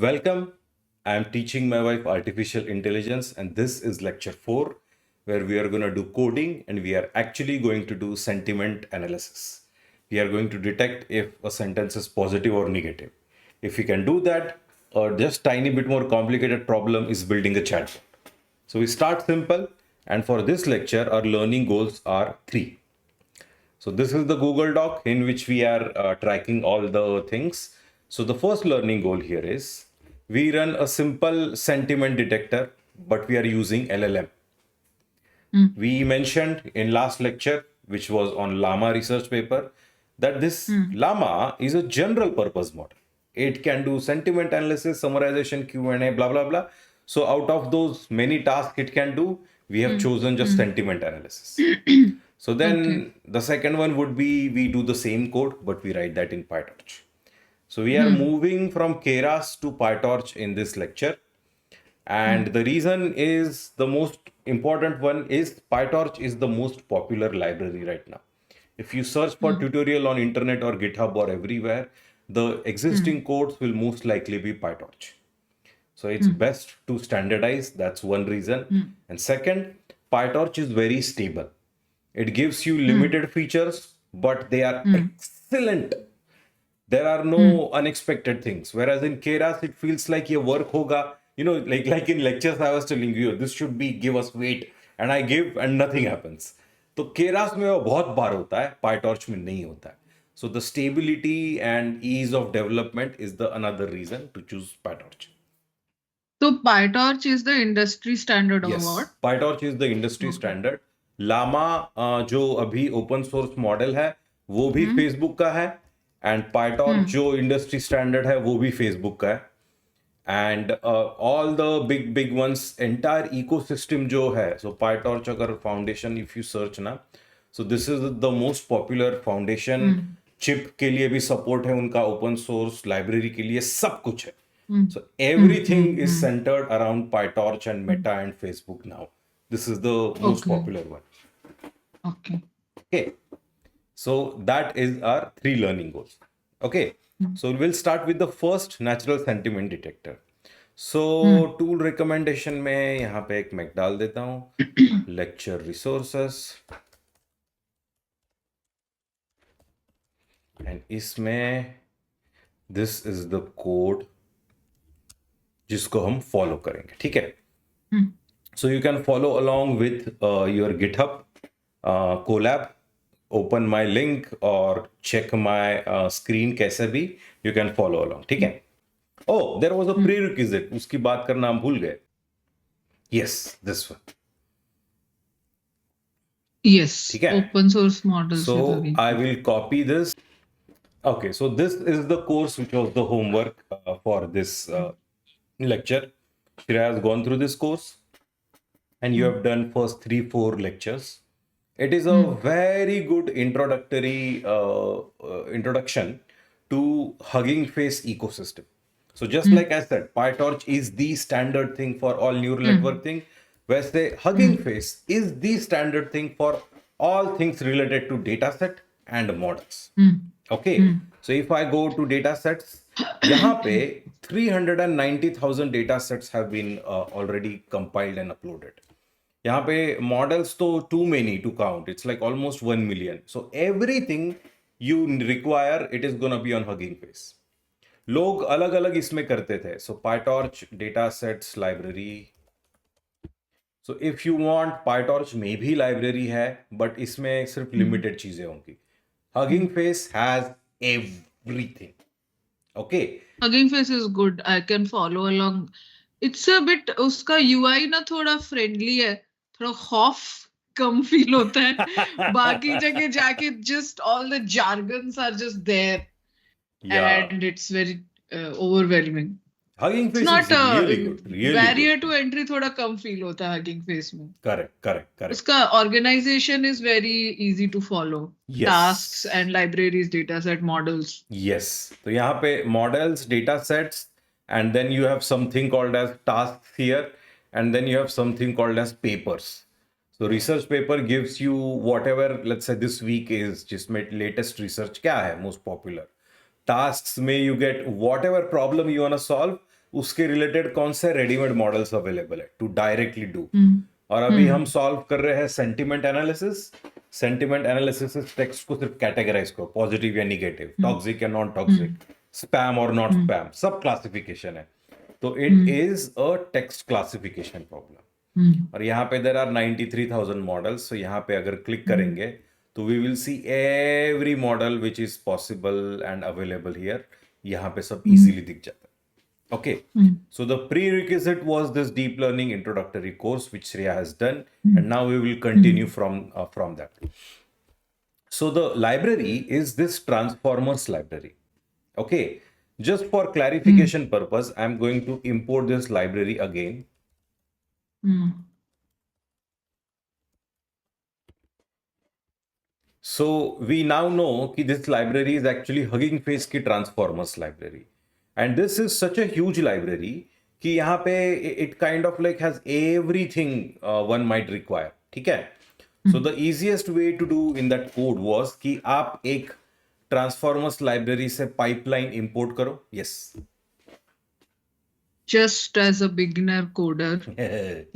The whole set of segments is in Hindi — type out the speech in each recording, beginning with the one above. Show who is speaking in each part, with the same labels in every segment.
Speaker 1: Welcome. I am teaching my wife artificial intelligence, and this is lecture 4, where we are going to do coding and we are actually going to do sentiment analysis. We are going to detect if a sentence is positive or negative. If we can do that, a just tiny bit more complicated problem is building a chatbot. So we start simple, and for this lecture, our learning goals are 3. So this is the Google Doc in which we are tracking all the things. So the first learning goal here is we run a simple sentiment detector, but we are using LLM. We mentioned in last lecture, which was on Llama research paper, that this Llama is a general purpose model. It can do sentiment analysis, summarization, Q&A, blah, blah, blah. So out of those many tasks it can do, we have chosen just sentiment analysis. So then the second one would be we do the same code, but we write that in PyTorch. So we are moving from Keras to PyTorch in this lecture. And the reason is the most important one is PyTorch is the most popular library right now. If you search for tutorial on internet or GitHub or everywhere, the existing codes will most likely be PyTorch. So it's best to standardize. That's one reason. And second, PyTorch is very stable. It gives you limited features, but they are excellent. There are no unexpected things. Whereas in Keras, it feels like your work hoga. Like in lectures, I was telling you, this should be give us weight, and I give, and nothing happens. तो केरास में वो बहुत बार होता है, PyTorch में नहीं होता है. So the stability and ease of development is the another reason to choose PyTorch.
Speaker 2: So PyTorch is the industry standard or
Speaker 1: Yes,
Speaker 2: what?
Speaker 1: PyTorch is the industry standard. Llama जो अभी ओपन सोर्स मॉडल है वो भी फेसबुक का है, एंड PyTorch जो इंडस्ट्री स्टैंडर्ड है वो भी फेसबुक का है. And all the big ones entire ecosystem जो है, सो PyTorch अगर फाउंडेशन इफ यू सर्च ना, so this is the most popular foundation. Chip के लिए भी सपोर्ट है उनका, ओपन सोर्स लाइब्रेरी के लिए सब कुछ है. So everything is centered around PyTorch and Meta and Facebook now. This is the most popular one.
Speaker 2: Okay.
Speaker 1: Okay. So that is our 3 learning goals. Okay. So we'll start with the first natural sentiment detector. So tool recommendation में यहाँ पे एक मैं डाल देता हूँ, lecture resources, and इसमें this is the code जिसको हम फॉलो करेंगे. ठीक है. So you can follow along with your GitHub collab. Open my link or check my screen कैसे भी you can follow along. ठीक है. Oh, there was a prerequisite. उसकी बात करना हम भूल गए. Yes, this one.
Speaker 2: Yes.
Speaker 1: ठीक है.
Speaker 2: Open source models.
Speaker 1: So I will copy this. Okay, so this is the course which was the homework for this lecture. Shreya has gone through this course, and you have done first 3-4 lectures. It is a very good introductory introduction to Hugging Face ecosystem. So just like I said, PyTorch is the standard thing for all neural network thing. वैसे Hugging Face is the standard thing for all things related to dataset and models. Okay, so if I go to datasets, यहाँ पे 390,000 datasets have been already compiled and uploaded. यहाँ पे models तो too many to count. It's like almost 1 million. So everything you require, it is gonna be on Hugging Face. लोग अलग अलग इसमें करते थे. So PyTorch datasets library. So if you want, PyTorch में भी library है, but इसमें सिर्फ limited चीजें होंगी. Hugging Face has everything. Okay.
Speaker 2: Hugging Face is good. I can follow along. It's a bit उसका UI ना थोड़ा friendly है, थोड़ा खौफ कम feel होता है. बाकी जगह जाके just all the jargons are just there.
Speaker 1: Yeah.
Speaker 2: And it's very overwhelming.
Speaker 1: Hugging Face
Speaker 2: It's not
Speaker 1: is really good. Really
Speaker 2: barrier
Speaker 1: good.
Speaker 2: to entry थोड़ा कम feel होता है Hugging Face में.
Speaker 1: Correct.
Speaker 2: उसका organization is very easy to follow.
Speaker 1: Yes.
Speaker 2: Tasks and libraries, dataset models.
Speaker 1: Yes. तो यहाँ पे models, data sets, and then you have something called as tasks here, and then you have something called as papers. So research paper gives you whatever, let's say this week is, जिसमें latest research क्या है most popular. Tasks में you get whatever problem you want to solve, उसके रिलेटेड कौन से रेडीमेड मॉडल्स अवेलेबल है टू डायरेक्टली डू।
Speaker 2: हम्म
Speaker 1: और अभी हम सॉल्व कर रहे हैं सेंटिमेंट एनालिसिस। सेंटिमेंट एनालिसिस इस टेक्स्ट को सिर्फ कैटेगराइज करो, पॉजिटिव या निगेटिव, टॉक्सिक या नॉन टॉक्सिक, स्पैम और नॉट स्पैम, सब क्लासिफिकेशन है। तो it is a text classification problem. और यहाँ पे देर आर 93,000 मॉडल्स। सो यहाँ पे अगर क्लिक करेंगे तो we will see every model which is possible and available here. यहाँ पे सब इजीली दिख जाता है। Okay, so the prerequisite was this deep learning introductory course which Shreya has done, and now we will continue from that. So the library is this transformers library. Okay, just for clarification purpose, I'm going to import this library again. So we now know that this library is actually Hugging Face की transformers library. And this is such a huge library कि यहाँ पे it kind of like has everything one might require. ठीक है? So the easiest way to do in that code was कि आप एक transformers library से pipeline import करो. Yes.
Speaker 2: Just as a beginner coder,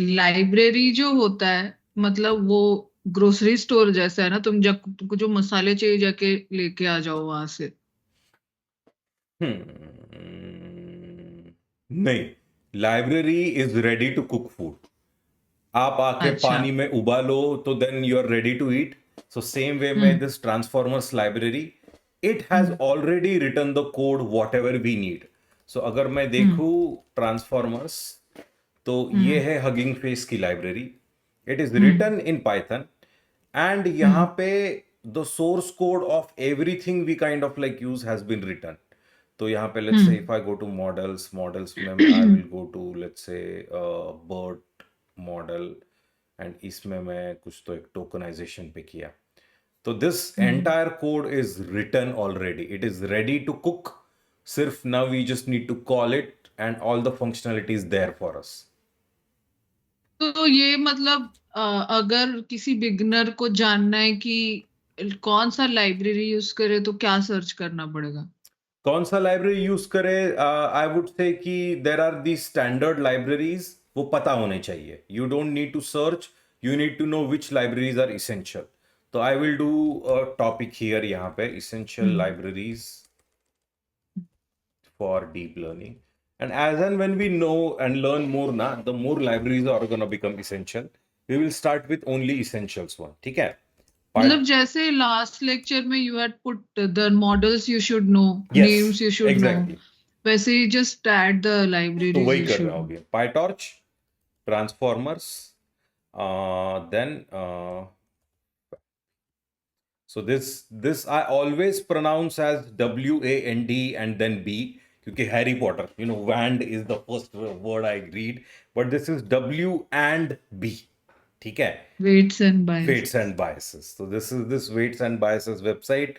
Speaker 2: library जो होता है मतलब वो ग्रोसरी स्टोर जैसा है ना, तुमको जो मसाले चाहिए जाके लेके आ जाओ वहां से।
Speaker 1: नहीं, library is ready to cook food. आप आके
Speaker 2: अच्छा।
Speaker 1: पानी में उबालो तो then you are ready to eat. So same way में this transformers library, it has already written the code whatever we need. So अगर मैं देखूं ट्रांसफॉर्मर्स, तो ये है हगिंग फेस की library. It is written in Python and यहाँ पे the source code of everything we kind of like use has been written. तो यहाँ पे let's say if I go to models में I will go to let's say BERT model and इसमें मैं कुछ तो एक टोकनाइजेशन पे किया। तो this entire code is written already, it is ready to cook. सिर्फ now we just need to call it and all the functionality is there for us.
Speaker 2: तो ये मतलब अगर किसी बिगनर को जानना है कि कौन सा लाइब्रेरी यूज करे तो क्या सर्च करना पड़ेगा?
Speaker 1: कौन सा लाइब्रेरी यूज करे? आई वुड से कि there are the standard libraries, वो पता होने चाहिए। You don't need to search, you need to know which libraries are essential. तो I will do a topic here यहाँ पे, essential libraries for deep learning. And as and when we know and learn more na, the more libraries are going to become essential. We will start with only essentials one. ठीक है?
Speaker 2: मतलब जैसे लास्ट लेक्चर में you had put the models you should know,
Speaker 1: Yes,
Speaker 2: names you should know,
Speaker 1: exactly.
Speaker 2: वैसे ही जस्ट ऐड द
Speaker 1: तो
Speaker 2: लाइब्रेरीज
Speaker 1: वही
Speaker 2: यू
Speaker 1: कर
Speaker 2: शुड
Speaker 1: रहा हूँ अभी। PyTorch, transformers, then so this I always pronounce as WAND and then B, क्योंकि Harry Potter, you know, WAND is the first word I read, but this is W and B. ठीक है?
Speaker 2: weights and biases.
Speaker 1: Weights and biases. So this is this weights and biases website.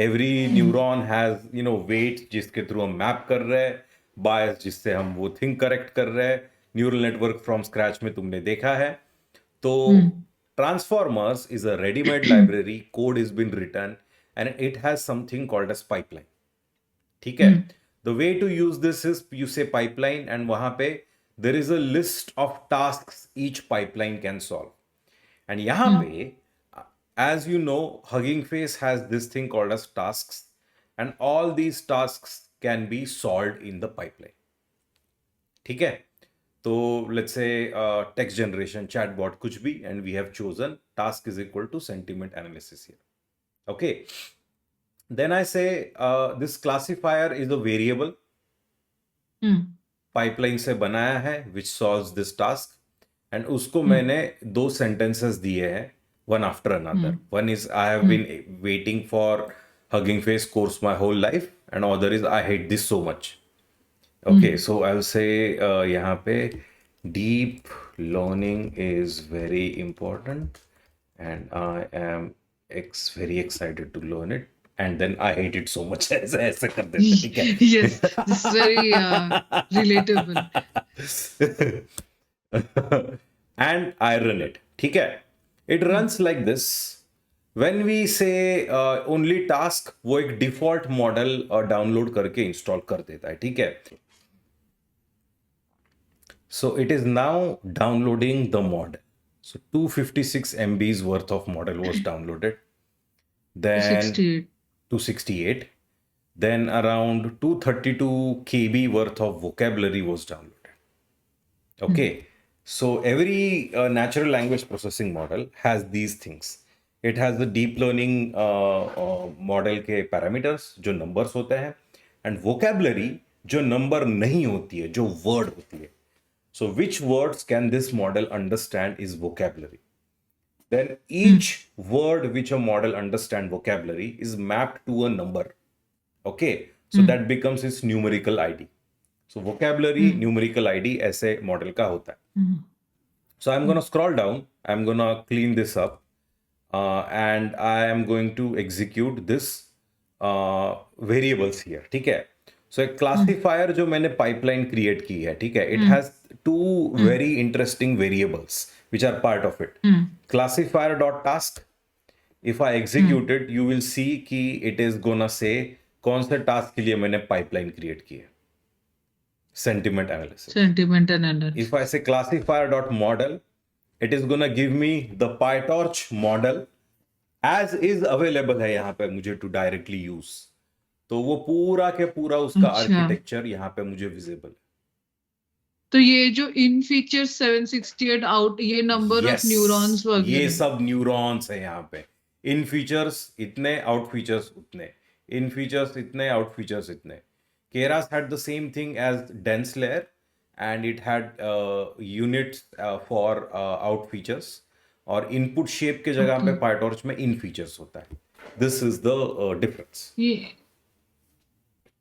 Speaker 1: Every neuron has, you know, weight जिसके थ्रू हम मैप कर रहे हैं, bias जिससे हम वो थिंग करेक्ट कर रहे हैं। न्यूरल नेटवर्क फ्रॉम स्क्रैच में तुमने देखा है। तो Transformers is a ready-made library, code has been written, and it has something called as pipeline. ठीक है? The way to use this is you say pipeline and वहां पे there is a list of tasks each pipeline can solve. And यहाँ पे, as you know, Hugging Face has this thing called as tasks, and all these tasks can be solved in the pipeline. ठीक है? तो let's say text generation, chatbot, कुछ भी, and we have chosen task is equal to sentiment analysis here. Okay. Then I say this classifier is a variable. Pipeline से बनाया है which solves this task, and उसको मैंने दो sentences दिए हैं, one after another. One is I have been waiting for Hugging Face course my whole life, and other is I hate this so much. Okay, so I'll say यहाँ पे deep learning is very important, and I am very excited to learn it, and then I hate it so much. ऐसे ऐसे कर देते हैं, ठीक है?
Speaker 2: Yes, this is very relatable.
Speaker 1: And I run it. ठीक है? It runs like this. When we say only task, वो एक default model डाउनलोड करके इंस्टॉल कर देता है, ठीक है? So it is now downloading the model. So 256 MBs worth of model was downloaded. Then
Speaker 2: 68.
Speaker 1: 268. Then around 232 KB worth of vocabulary was downloaded. Okay. So every natural language processing model has these things. It has the deep learning model के parameters जो numbers होते हैं, and vocabulary जो number नहीं होती है, जो word होती है. So which words can this model understand is vocabulary. Then each word which a model understand vocabulary is mapped to a number. Okay, so that becomes its numerical ID. So vocabulary numerical ID ऐसे model का होता है. So I'm going to scroll down. I'm going to clean this up. And I am going to execute this variables here. ठीक है. So एक classifier जो मैंने pipeline create की है, ठीक है. It has two very interesting variables which are part of it. Classifier.task. If I execute it, you will see कि it is gonna say कौन से task के लिए मैंने pipeline create की है. Sentiment analysis.
Speaker 2: Sentiment analysis.
Speaker 1: If I say classifier.model, it is gonna give me the PyTorch model as is available है यहाँ पे मुझे to directly use. तो वो पूरा के पूरा उसका आर्किटेक्चर यहाँ पे मुझे विजिबल है.
Speaker 2: तो ये जो इन फीचर्स 768 आउट, ये नंबर ऑफ न्यूरॉन्स वगैरह,
Speaker 1: ये सब न्यूरॉन्स है यहाँ पे. इन फीचर्स इतने, आउट फीचर्स उतने, इन फीचर्स इतने, आउट फीचर्स इतने. Keras had the same thing as dense layer, and it had units for out features, और input shape के जगह पे PyTorch में in features होता है. This is the difference.
Speaker 2: ये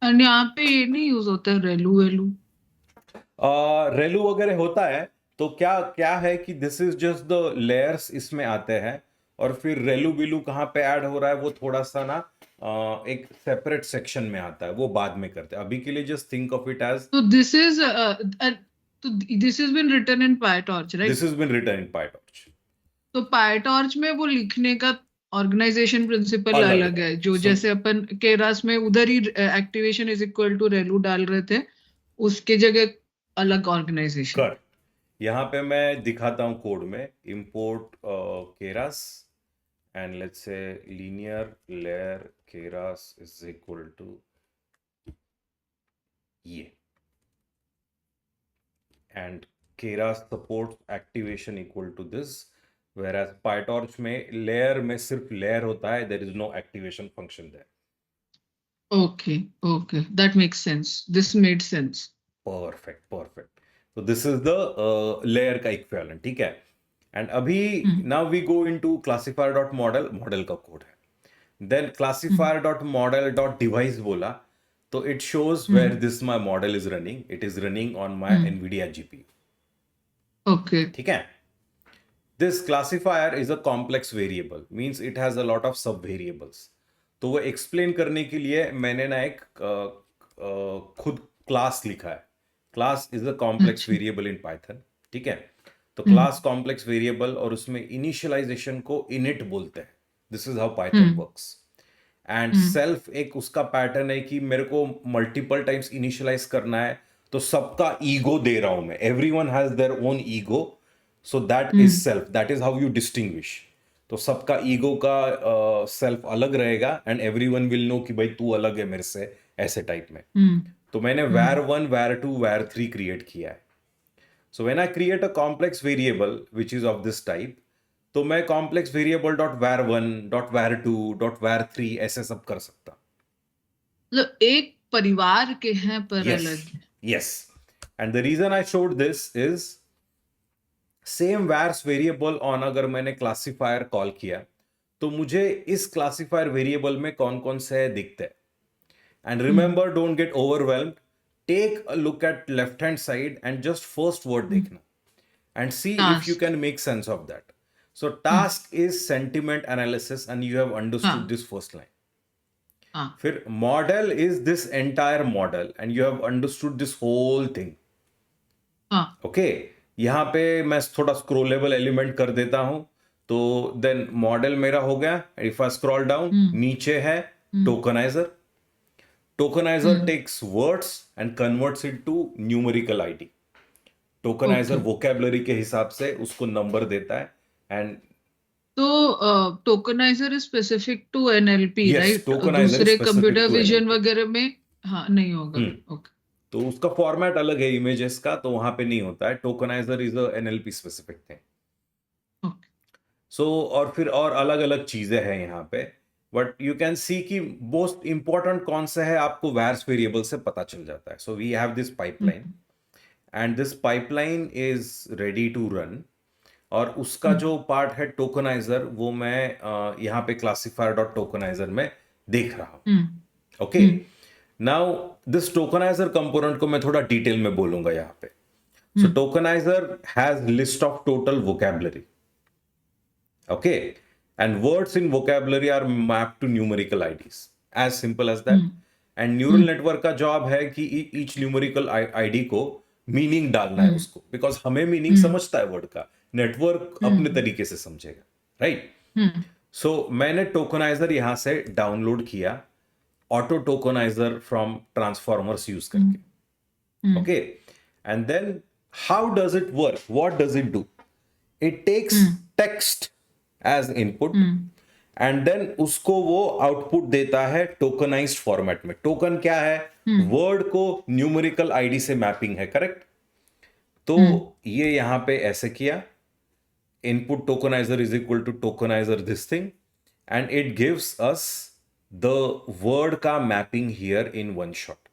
Speaker 2: और यहाँ पे ये नहीं यूज होता है रेलू वेलू.
Speaker 1: रेलू वगैरह होता है. तो क्या क्या है कि this is just the layers इसमें आते हैं, और फिर रेलू बिलू कहाँ पे ऐड हो रहा है वो थोड़ा सा ना एक सेपरेट सेक्शन में आता है, वो बाद में करते हैं. अभी के लिए just think of it as
Speaker 2: तो this is been written in PyTorch, right?
Speaker 1: This is been written in PyTorch.
Speaker 2: तो PyTorch में वो लिखने का ऑर्गेनाइजेशन प्रिंसिपल अलग है, जो जैसे अपन केरास में उधर ही एक्टिवेशन इज इक्वल टू रेलू डाल रहे थे, उसके जगह अलग ऑर्गेनाइजेशन.
Speaker 1: कर यहाँ पे मैं दिखाता हूँ कोड में. Import Keras and let's say linear layer keras is equal to ये, and keras supports activation equal to this, whereas PyTorch में layer में सिर्फ layer होता है, there is no activation function there.
Speaker 2: Okay, that makes sense. This made sense.
Speaker 1: Perfect. So this is the layer का equivalent, ठीक है. And अभी now we go into classifier.model, model का कोड है. Then classifier.model.device बोला, तो it shows where this my model is running. It is running on my NVIDIA GPU.
Speaker 2: Okay.
Speaker 1: ठीक है. This classifier is a complex variable, means it has a lot of sub variables. तो वो explain करने के लिए मैंने ना एक खुद class लिखा है. Class is a complex variable in Python. ठीक है. तो क्लास कॉम्प्लेक्स वेरिएबल, और उसमें इनिशियलाइजेशन को इनिट बोलते हैं. This is how Python works. And self एक उसका पैटर्न है कि मेरे को मल्टीपल टाइम्स इनिशियलाइज करना है, तो सबका ईगो दे रहा हूं मैं. Everyone has their own ego, so that is self. That is how you distinguish. तो सबका ईगो का सेल्फ अलग रहेगा, एंड एवरीवन विल नो कि भाई तू अलग है मेरे से, ऐसे टाइप में. तो मैंने var1, var2, var3 क्रिएट किया है. So when I create a complex variable which is of this type, तो मैं complex variable .var1, .var2, .var3 ऐसे सब कर सकता.
Speaker 2: मतलब एक परिवार के हैं पर अलग.
Speaker 1: Yes. And the reason I showed this is same vars variable on अगर मैंने classifier कॉल किया, तो मुझे इस classifier variable में कौन कौन से दिखते हैं. And remember, don't get overwhelmed. Take a look at left hand side and just first word देखना and see if you can make sense of that. So task is sentiment analysis, and you have understood this first line. फिर model is this entire model, and you have understood this whole thing. Okay, यहाँ पे मैं थोड़ा scrollable element कर देता हूँ, तो then model मेरा हो गया. If I scroll down, नीचे है tokenizer. Tokenizer takes words and converts it to numerical ID. Tokenizer
Speaker 2: Okay.
Speaker 1: Vocabulary के हिसाब से उसको नंबर देता है एंड
Speaker 2: तो tokenizer is specific to NLP,
Speaker 1: yes,
Speaker 2: right?
Speaker 1: Tokenizer is
Speaker 2: दूसरे
Speaker 1: specific
Speaker 2: computer
Speaker 1: to
Speaker 2: vision
Speaker 1: NLP.
Speaker 2: वगैरह में हाँ नहीं होगा। ओके।
Speaker 1: तो उसका फॉर्मेट अलग है इमेजेस का, तो वहां पे नहीं होता है। Tokenizer is a NLP specific thing.
Speaker 2: Okay.
Speaker 1: So और फिर और अलग अलग चीजें हैं यहाँ पे, बट यू कैन सी कि मोस्ट इंपॉर्टेंट कौन सा है आपको वैर्स वेरिएबल से पता चल जाता है। So we have this pipeline and this pipeline is ready to run. और उसका जो पार्ट है टोकनाइजर, वो मैं यहाँ पे क्लासिफायर डॉट टोकनाइजर में देख रहा हूँ। Okay, now this tokenizer component को मैं थोड़ा डिटेल में बोलूंगा यहाँ पे। So tokenizer has list of total vocabulary, okay, and words in vocabulary are mapped to numerical IDs, as simple as that. And neural network का जॉब है कि each numerical ID को मीनिंग डालना है उसको, बिकॉज हमें मीनिंग समझता है वर्ड का, नेटवर्क अपने तरीके से समझेगा, राइट? सो मैंने टोकनाइजर यहां से डाउनलोड किया, auto tokenizer from transformers use करके। Okay, and then how does it work, what does it do? It takes text as input and then उसको वो आउटपुट देता है टोकनाइज्ड फॉर्मेट में। टोकन क्या है? वर्ड को न्यूमेरिकल आईडी से मैपिंग है, करेक्ट? तो ये यहां पे ऐसे किया, input tokenizer is equal to tokenizer this thing, and it gives us the word का mapping here in one shot.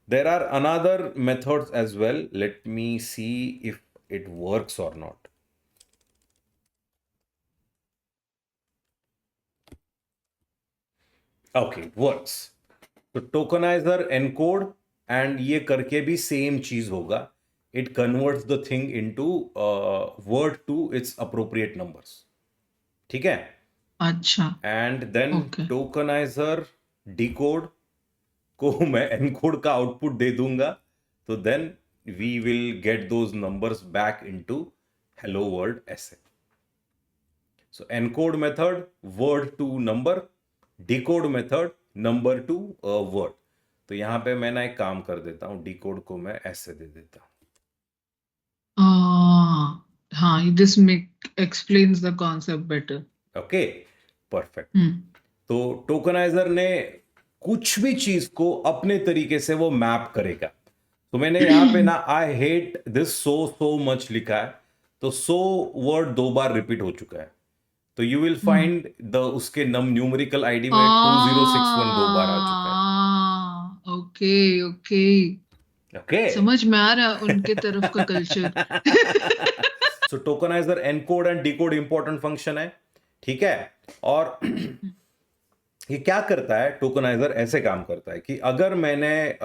Speaker 1: There are another methods as well. Let me see if it works or not. Okay, it works. तो टोकनाइजर एनकोड एंड ये करके भी सेम चीज होगा। It converts the thing into word to its appropriate numbers, ठीक है?
Speaker 2: अच्छा।
Speaker 1: And then
Speaker 2: okay.
Speaker 1: Tokenizer decode को मैं एनकोड का आउटपुट दे दूंगा, तो then we will get those numbers back into hello world ऐसे। So encode method word to number, decode method number to word. तो यहां पे मैं ना एक काम कर देता हूं, डिकोड को मैं ऐसे दे देता हूं।
Speaker 2: हाँ, this make explains the concept better.
Speaker 1: Okay, perfect. तो टोकनाइजर ने कुछ भी चीज को अपने तरीके से वो मैप करेगा। तो मैंने यहाँ पे ना I hate this so much लिखा है, तो सो वर्ड 2 बार रिपीट हो चुका है। तो यू विल फाइंड द उसके न्यूमेरिकल आईडी में 2061 2 बार आ चुका है।
Speaker 2: ओके ओके,
Speaker 1: ओके,
Speaker 2: समझ में आ रहा उनके तरफ का culture.
Speaker 1: So tokenizer encode and decode important function है, ठीक है? और ये क्या करता है? टोकनाइजर ऐसे काम करता है कि अगर मैंने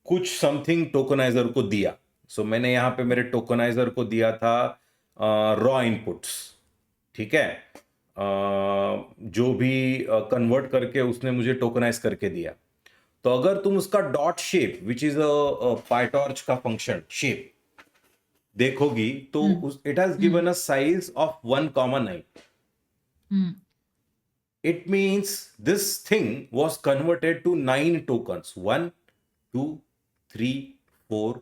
Speaker 1: कुछ समथिंग टोकनाइजर को दिया, सो मैंने यहां पे मेरे टोकनाइजर को दिया था रॉ इनपुट्स, ठीक है? जो भी कन्वर्ट करके उसने मुझे टोकनाइज करके दिया। तो अगर तुम उसका dot shape which is a PyTorch का फंक्शन शेप देखोगी, तो it has given a size of 1,9। It means this thing was converted to 9 tokens. 1, 2, 3, 4,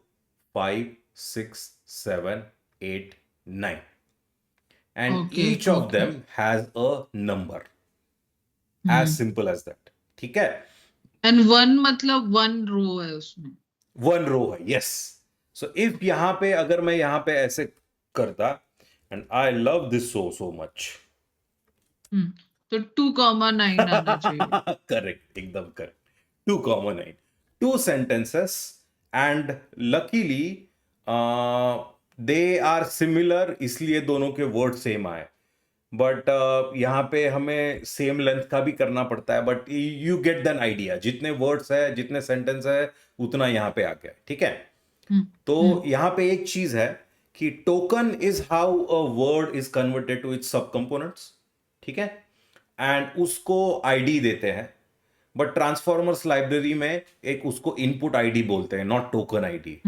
Speaker 1: 5, 6, 7, 8, 9. And
Speaker 2: Okay,
Speaker 1: each of
Speaker 2: okay.
Speaker 1: them has a number. As simple as that. ठीक है?
Speaker 2: एंड वन मतलब वन रो है उसमें।
Speaker 1: One row है, yes. So if यहाँ पे अगर मैं यहाँ पे ऐसे करता, and I love this so much.
Speaker 2: तो 2,9 आना चाहिए।
Speaker 1: करेक्ट, एकदम correct. 2,9, 2 sentences, and luckily they are similar, इसलिए दोनों के वर्ड सेम आए। बट यहाँ पे हमें सेम लेंथ का भी करना पड़ता है, but you get then idea. जितने वर्ड्स है, जितने सेंटेंस है, उतना यहाँ पे आ गया, ठीक है? तो यहाँ पे एक चीज है कि token is how a word is converted to its subcomponents, ठीक है? एंड उसको आईडी देते हैं, बट ट्रांसफॉर्मर्स लाइब्रेरी में एक उसको इनपुट आईडी बोलते हैं, नॉट टोकन आईडी,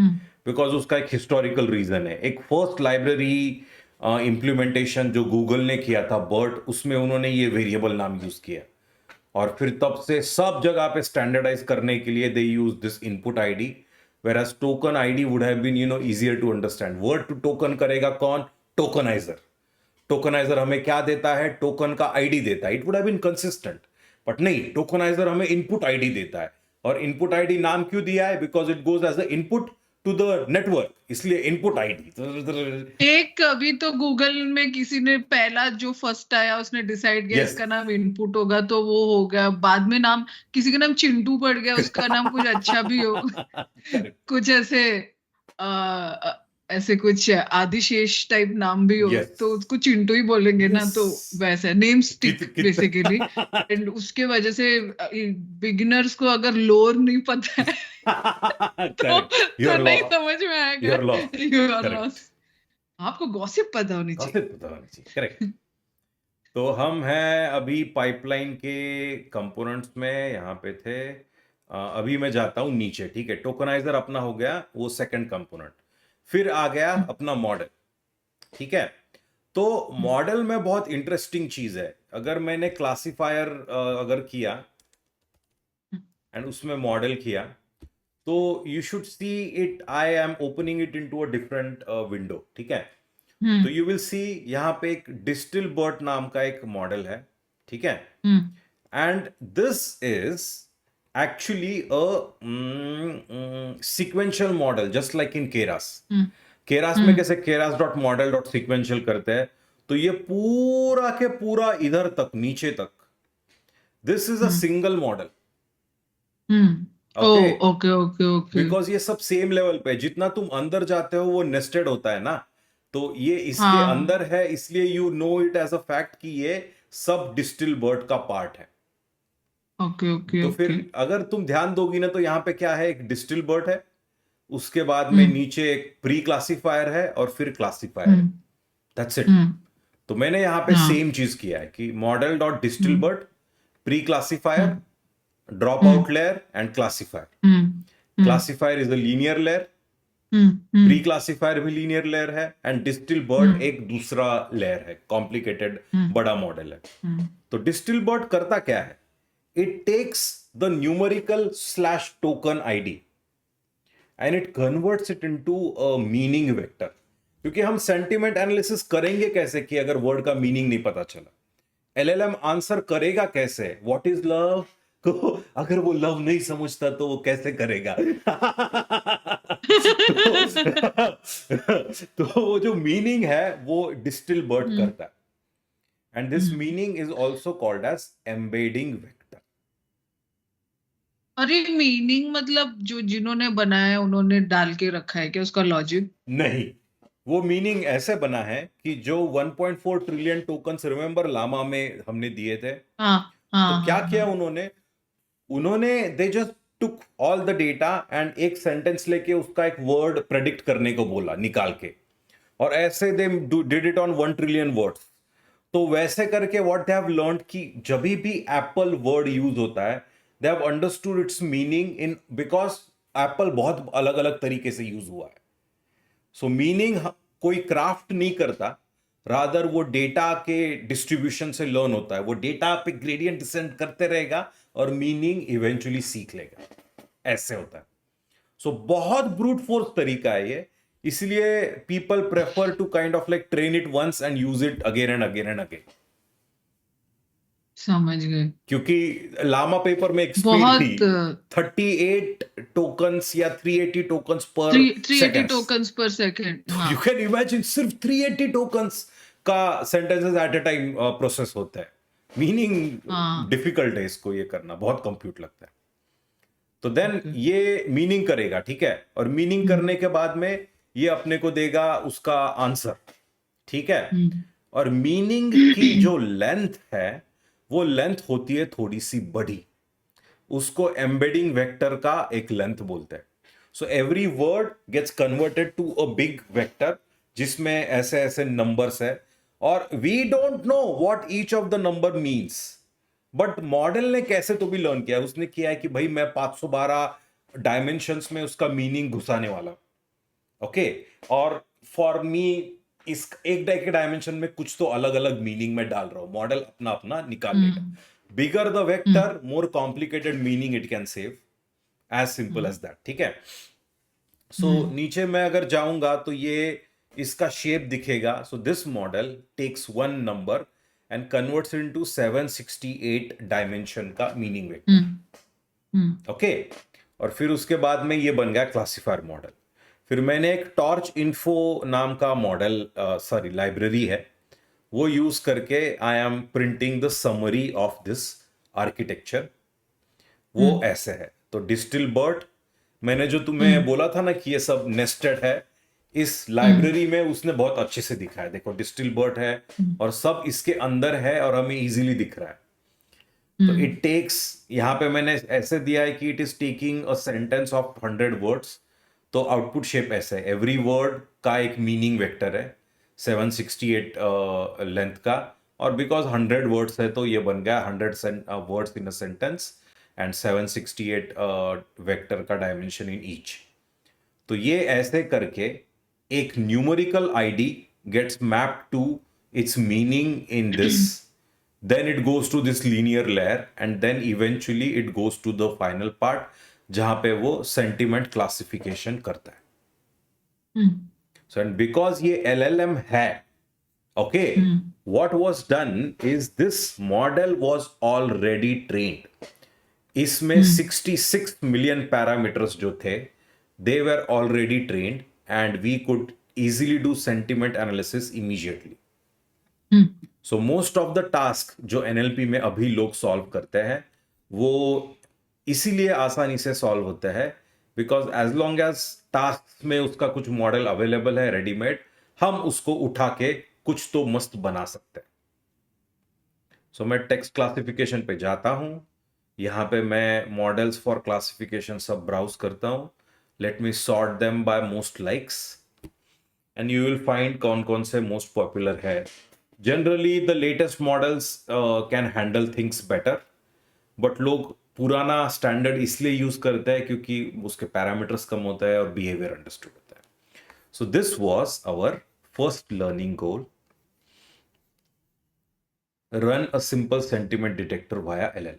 Speaker 1: बिकॉज उसका एक हिस्टोरिकल रीजन है। एक फर्स्ट लाइब्रेरी इंप्लीमेंटेशन जो गूगल ने किया था बर्ट, उसमें उन्होंने ये वेरिएबल नाम यूज किया, और फिर तब से सब जगह पे स्टैंडर्डाइज करने के लिए they use this input ID. whereas token ID would have been easier to understand. Word to token करेगा कौन? Tokenizer. टोकनाइजर हमें क्या देता है? टोकन का आईडी देता है. It would have been consistent, but नहीं, टोकनाइजर हमें इनपुट आईडी देता है. और इनपुट आईडी नाम क्यों दिया है? Because it goes as a input to the network, इसलिए इनपुट आईडी.
Speaker 2: एक अभी तो गूगल में किसी ने पहला जो फर्स्ट आया उसने डिसाइड किया
Speaker 1: Yes.
Speaker 2: इसका नाम इनपुट होगा, तो वो हो गया. बाद में नाम किसी का नाम चिंटू पड़ गया, उसका नाम कुछ अच्छा भी हो.
Speaker 1: Correct.
Speaker 2: कुछ ऐसे ऐसे कुछ आदिशेष टाइप नाम भी हो,
Speaker 1: Yes.
Speaker 2: तो उसको चिंटू ही बोलेंगे ना.
Speaker 1: Yes.
Speaker 2: तो वैसे नेम स्टिक
Speaker 1: कित-
Speaker 2: बेसिकली. एंड उसके वजह से बिगिनर्स को अगर लोर नहीं पता है तो
Speaker 1: Correct. You are
Speaker 2: नहीं
Speaker 1: lost.
Speaker 2: समझ में आएगा.
Speaker 1: You are lost.
Speaker 2: You are
Speaker 1: Correct.
Speaker 2: lost. आपको गॉसिप पता होनी चाहिए.
Speaker 1: Gossip पता होना चाहिए. करेक्ट. तो हम हैं अभी पाइपलाइन के कंपोनेंट्स में, यहाँ पे थे. अभी मैं जाता हूँ नीचे. ठीक है, टोकनाइजर अपना हो गया, वो सेकंड कंपोनेंट. फिर आ गया अपना मॉडल. ठीक है, तो मॉडल में बहुत इंटरेस्टिंग चीज है. अगर मैंने क्लासिफायर अगर किया एंड उसमें मॉडल किया, तो you should see it. I am opening it into a different window. ठीक है, तो यू विल सी यहाँ पे एक डिस्टिल बर्ट नाम का एक मॉडल है. ठीक है, and this is actually a sequential model, just like in Keras. Keras में कैसे Keras dot model dot sequential करते हैं, तो ये पूरा के पूरा इधर तक नीचे तक, this is a single model.
Speaker 2: Okay okay okay okay.
Speaker 1: Because ये सब सेम लेवल पे, जितना तुम अंदर जाते हो वो नेस्टेड होता है ना, तो ये इसके
Speaker 2: हाँ.
Speaker 1: अंदर है, इसलिए you know it as a fact कि ये सब डिस्टिल बर्ड का पार्ट है.
Speaker 2: ओके ओके
Speaker 1: तो
Speaker 2: ओके.
Speaker 1: फिर अगर तुम ध्यान दोगी ना, तो यहाँ पे क्या है? एक डिस्टिल बर्ड है, उसके बाद में नीचे एक प्री क्लासिफायर है और फिर क्लासिफायर है. That's it. तो मैंने यहाँ पे सेम चीज किया है कि model dot distil bird, pre classifier, drop out layer and classifier. Classifier is a linear layer, pre classifier भी लीनियर लेयर है, एंड डिस्टिल बर्ड एक दूसरा लेयर है, कॉम्प्लिकेटेड बड़ा मॉडल है. तो डिस्टिल बर्ड करता क्या है? It takes the numerical slash token ID and it converts it into a meaning vector. क्योंकि हम सेंटिमेंट एनालिसिस करेंगे कैसे कि अगर वर्ड का मीनिंग नहीं पता चला? एलएलएम आंसर करेगा कैसे? व्हाट इज लव को अगर वो लव नहीं समझता तो वो कैसे करेगा? तो वो जो मीनिंग है वो डिस्टिल बर्ड करता है, and this meaning is also called as embedding vector.
Speaker 2: अरे मीनिंग मतलब जो जिन्होंने बनाया उन्होंने डाल के रखा है क्या उसका लॉजिक?
Speaker 1: नहीं, वो मीनिंग ऐसे बना है कि जो 1.4 ट्रिलियन टोकन्स रिमेंबर लामा में हमने दिए थे,
Speaker 2: हाँ हाँ.
Speaker 1: तो क्या किया उन्होंने they just took all the data and एक सेंटेंस लेके उसका एक वर्ड प्रेडिक्ट करने को बोला निकाल के, और ऐसे they did it on 1 trillion words. तो वैसे करके व्हाट दे हैव लर्नड कि जब भी एप्पल वर्ड यूज होता है, they have understood it's meaning in, because Apple बहुत अलग अलग तरीके से यूज हुआ है. सो मीनिंग कोई क्राफ्ट नहीं करता, रादर वो डेटा के डिस्ट्रीब्यूशन से लर्न होता है. वो डेटा पे ग्रेडियंट डिसेंड करते रहेगा और मीनिंग इवेंचुअली सीख लेगा. ऐसे होता है. सो बहुत ब्रूट फोर्स तरीका है ये, इसलिए people prefer to kind of like train it once and use it again and again and again.
Speaker 2: समझ गए.
Speaker 1: क्योंकि लामा पेपर में एक स्पीड
Speaker 2: बहुत
Speaker 1: थी 38 टोकन्स या 380 टोकन्स पर
Speaker 2: 380
Speaker 1: सेकंड.
Speaker 2: टोकन्स पर सेकंड.
Speaker 1: यू कैन इमेजिन सिर्फ 380 टोकन्स का sentences at a time process होता है. मीनिंग डिफिकल्ट है इसको ये करना, बहुत कंप्यूट लगता है. तो देन ये मीनिंग करेगा. ठीक है, और मीनिंग करने के बाद में ये अपने को देगा उसका आंसर. ठीक है, और मीनिंग की जो लेंथ है वो लेंथ होती है थोड़ी सी बड़ी, उसको एम्बेडिंग वेक्टर का एक लेंथ बोलते हैं. So every word gets converted to a big vector जिसमें ऐसे ऐसे नंबर्स है, और we don't know what each of the number means. But model ने कैसे तो भी लर्न किया, उसने किया है कि भाई मैं 512 डायमेंशंस में उसका मीनिंग घुसाने वाला. ओके, और फॉर मी इस एक डायमेंशन में कुछ तो अलग अलग मीनिंग में डाल रहा हूं. मॉडल अपना अपना निकाल लेगा. Bigger the vector, more complicated meaning it can save. As simple as that. ठीक है, सो नीचे मैं अगर जाऊंगा तो ये इसका शेप दिखेगा. So this model takes one number and converts into 768 dimension का मीनिंग वेक्टर. ओके, और फिर उसके बाद में ये बन गया क्लासिफायर मॉडल. फिर मैंने एक टॉर्च इन्फो नाम का मॉडल लाइब्रेरी है, वो यूज करके I am printing the summary of this architecture. वो ऐसे है. तो डिस्टिल बर्ट, मैंने जो तुम्हें बोला था ना कि ये सब नेस्टेड है, इस लाइब्रेरी में उसने बहुत अच्छे से दिखा है. देखो डिस्टिल बर्ट है और सब इसके अंदर है और हमें इजीली दिख रहा है. तो इट टेक्स, यहाँ पे मैंने ऐसे दिया है कि it is taking a sentence of 100 words. तो आउटपुट शेप ऐसे है. एवरी वर्ड का एक मीनिंग वेक्टर है 768 लेंथ का, और बिकॉज 100 वर्ड्स है तो ये बन गया 100 words in a sentence and 768 vector का डायमेंशन इन ईच. तो ये ऐसे करके एक numerical ID gets mapped to its meaning in this, then it goes to this linear layer and then eventually it goes to the final part जहां पे वो sentiment classification करता है. So and because ये LLM है, okay, what was done is this model was already trained. इसमें 66 million parameters जो थे, they were already trained and we could easily do sentiment analysis immediately. So most of the task जो एनएलपी में अभी लोग सॉल्व करते हैं वो इसीलिए आसानी से सॉल्व होते हैं because as long as task में उसका कुछ मॉडल अवेलेबल है रेडीमेड, हम उसको उठा के कुछ तो मस्त बना सकते हैं. सो मैं टेक्स्ट क्लासिफिकेशन पे जाता हूं. यहां पे मैं मॉडल्स फॉर क्लासिफिकेशन सब ब्राउज करता हूं. Let me sort them by most likes and you will find कौन कौन से मोस्ट पॉपुलर है. Generally the latest models can handle things better, but लोग पुराना स्टैंडर्ड इसलिए यूज करते हैं क्योंकि उसके पैरामीटर्स कम होता है और बिहेवियर अंडरस्टूड होता है. So this was our first learning goal, run a simple sentiment detector via LLM.